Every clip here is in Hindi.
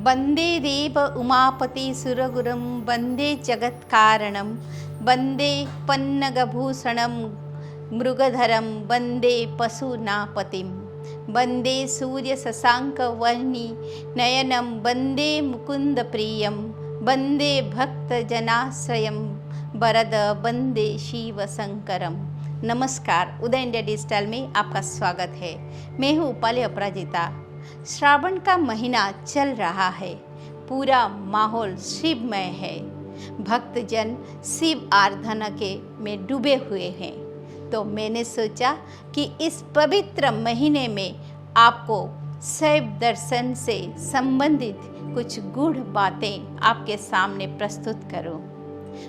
वंदे देव उमापति सुरगुरुं वंदे जगत्कारणं वंदे पन्नगभूषणं मृगधरं वंदे पशुनापतिं वंदे सूर्यशशाङ्कवर्णी नयनं वंदे मुकुन्दप्रियं वंदे भक्तजनाश्रयं वरद वंदे शिवशंकरम। नमस्कार, उदय इंडिया डिजिटल में आपका स्वागत है। मैं हूँ उपाली अपराजिता। श्रावण का महीना चल रहा है, पूरा माहौल शिवमय है। भक्तजन शिव आराधना के में डूबे हुए हैं। तो मैंने सोचा कि इस पवित्र महीने में आपको शैव दर्शन से संबंधित कुछ गूढ़ बातें आपके सामने प्रस्तुत करूं।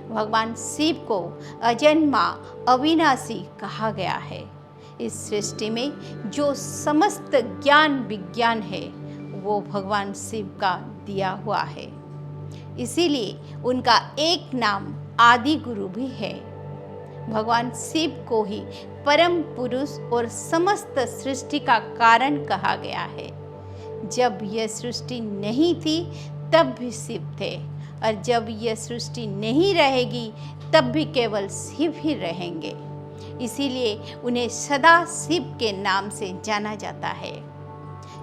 भगवान शिव को अजन्मा अविनाशी कहा गया है। इस सृष्टि में जो समस्त ज्ञान विज्ञान है वो भगवान शिव का दिया हुआ है। इसीलिए उनका एक नाम आदि गुरु भी है। भगवान शिव को ही परम पुरुष और समस्त सृष्टि का कारण कहा गया है। जब यह सृष्टि नहीं थी तब भी शिव थे, और जब यह सृष्टि नहीं रहेगी तब भी केवल शिव ही रहेंगे। इसीलिए उन्हें सदा शिव के नाम से जाना जाता है।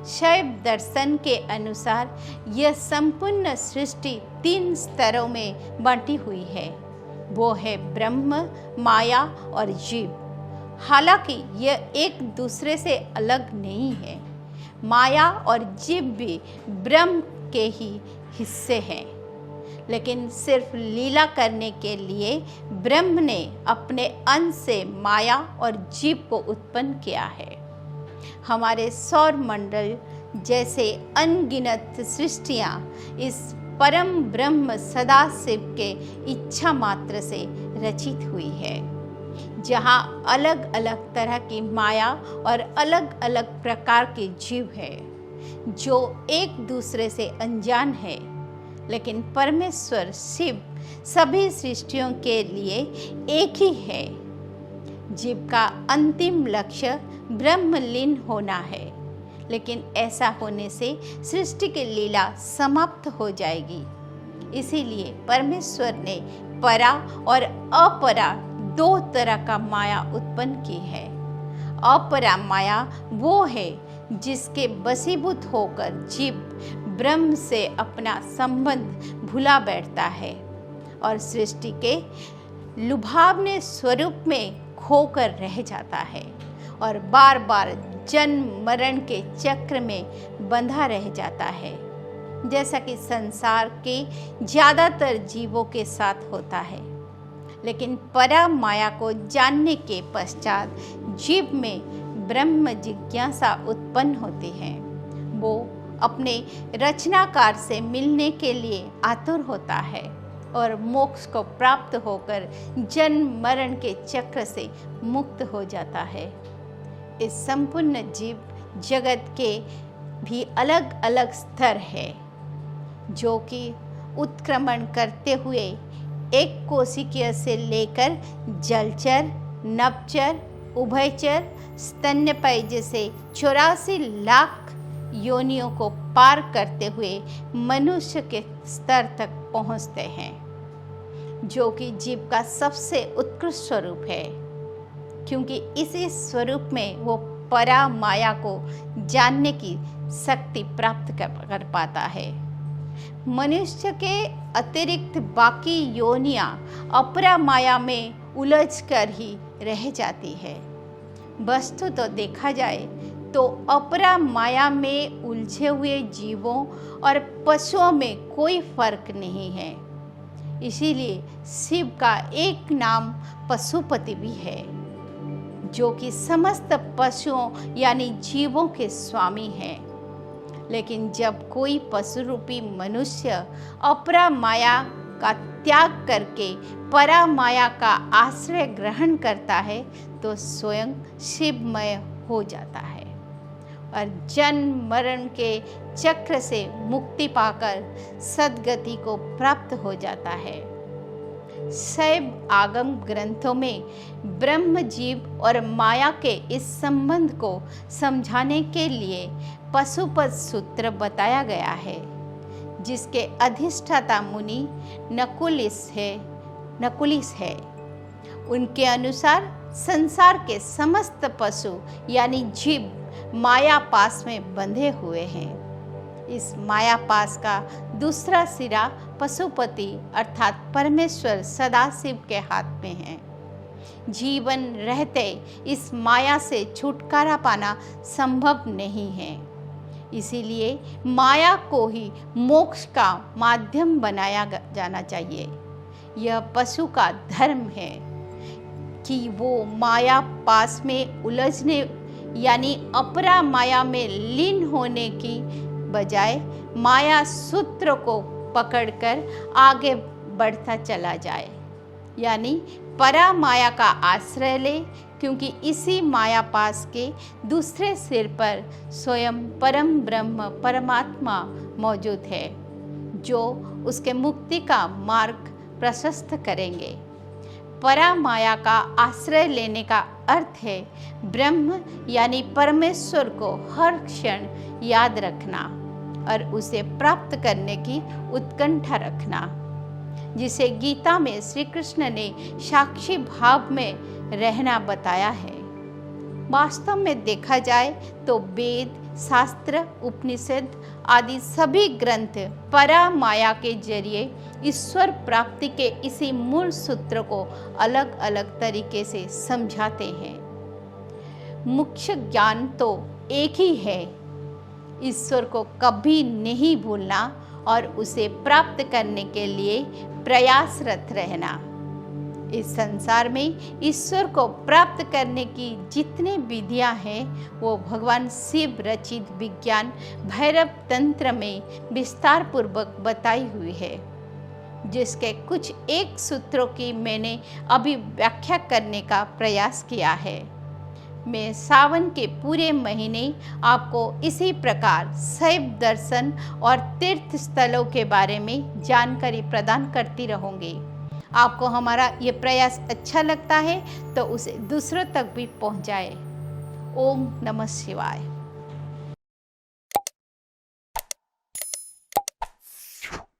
शैव दर्शन के अनुसार यह संपूर्ण सृष्टि 3 स्तरों में बांटी हुई है। वो है ब्रह्म, माया और जीव। हालांकि यह एक दूसरे से अलग नहीं है। माया और जीव भी ब्रह्म के ही हिस्से हैं, लेकिन सिर्फ लीला करने के लिए ब्रह्म ने अपने अंश से माया और जीव को उत्पन्न किया है। हमारे सौर मंडल जैसे अनगिनत सृष्टियाँ इस परम ब्रह्म सदाशिव के इच्छा मात्र से रचित हुई है, जहाँ अलग अलग तरह की माया और अलग अलग प्रकार के जीव है जो एक दूसरे से अनजान है। लेकिन परमेश्वर शिव सभी सृष्टियों के लिए एक ही है। जीव का अंतिम लक्ष्य ब्रह्मलीन होना है, लेकिन ऐसा होने से सृष्टि की लीला समाप्त हो जाएगी। इसीलिए परमेश्वर ने परा और अपरा 2 तरह का माया उत्पन्न की है। अपरा माया वो है जिसके वशीभूत होकर जीव ब्रह्म से अपना संबंध भुला बैठता है और सृष्टि के लुभावने स्वरूप में खोकर रह जाता है और बार बार जन्म मरण के चक्र में बंधा रह जाता है, जैसा कि संसार के ज़्यादातर जीवों के साथ होता है। लेकिन परा माया को जानने के पश्चात जीव में ब्रह्म जिज्ञासा उत्पन्न होती है। वो अपने रचनाकार से मिलने के लिए आतुर होता है और मोक्ष को प्राप्त होकर जन्म मरण के चक्र से मुक्त हो जाता है। इस संपूर्ण जीव जगत के भी अलग अलग स्तर है, जो कि उत्क्रमण करते हुए एक कोशिकीय से लेकर जलचर, नभचर, उभयचर, स्तन्यपायी जैसे 84 लाख योनियों को पार करते हुए मनुष्य के स्तर तक पहुंचते हैं, जो कि जीव का सबसे उत्कृष्ट स्वरूप है, क्योंकि इसी स्वरूप में वो परा माया को जानने की शक्ति प्राप्त कर पाता है। मनुष्य के अतिरिक्त बाकी योनियां अपरा माया में उलझ कर ही रह जाती है। वस्तु तो देखा जाए तो अपरा माया में उलझे हुए जीवों और पशुओं में कोई फर्क नहीं है। इसीलिए शिव का एक नाम पशुपति भी है, जो कि समस्त पशुओं यानी जीवों के स्वामी हैं। लेकिन जब कोई पशु रूपी मनुष्य अपरा माया का त्याग करके परा माया का आश्रय ग्रहण करता है तो स्वयं शिवमय हो जाता है और जन्म मरण के चक्र से मुक्ति पाकर सद्गति को प्राप्त हो जाता है। शैव आगम ग्रंथों में ब्रह्म जीव और माया के इस संबंध को समझाने के लिए पशुपत सूत्र बताया गया है, जिसके अधिष्ठाता मुनि नकुलिस है। उनके अनुसार संसार के समस्त पशु यानी जीव माया पास में बंधे हुए हैं। इस माया पास का दूसरा सिरा पशुपति अर्थात परमेश्वर सदाशिव के हाथ में है। जीवन रहते इस माया से छुटकारा पाना संभव नहीं है। इसीलिए माया को ही मोक्ष का माध्यम बनाया जाना चाहिए। यह पशु का धर्म है कि वो माया पास में उलझने यानी अपरा माया में लीन होने की बजाय माया सूत्र को पकड़कर आगे बढ़ता चला जाए, यानी परा माया का आश्रय ले, क्योंकि इसी माया पास के दूसरे सिर पर स्वयं परम ब्रह्म परमात्मा मौजूद है, जो उसके मुक्ति का मार्ग प्रशस्त करेंगे। परा माया का आश्रय लेने का अर्थ है ब्रह्म यानी परमेश्वर को हर क्षण याद रखना और उसे प्राप्त करने की उत्कंठा रखना, जिसे गीता में श्री कृष्ण ने साक्षी भाव में रहना बताया है। वास्तव में देखा जाए तो वेद, शास्त्र, उपनिषद आदि सभी ग्रंथ परा माया के जरिए ईश्वर प्राप्ति के इसी मूल सूत्र को अलग अलग तरीके से समझाते हैं। मुख्य ज्ञान तो एक ही है, ईश्वर को कभी नहीं भूलना और उसे प्राप्त करने के लिए प्रयासरत रहना। इस संसार में ईश्वर को प्राप्त करने की जितनी विधियां हैं वो भगवान शिव रचित विज्ञान भैरव तंत्र में विस्तार पूर्वक बताई हुई है, जिसके कुछ एक सूत्रों की मैंने अभी व्याख्या करने का प्रयास किया है। मैं सावन के पूरे महीने आपको इसी प्रकार शैव दर्शन और तीर्थ स्थलों के बारे में जानकारी प्रदान करती रहूँगी। आपको हमारा ये प्रयास अच्छा लगता है तो उसे दूसरों तक भी पहुँचाएं। ओम नमः शिवाय।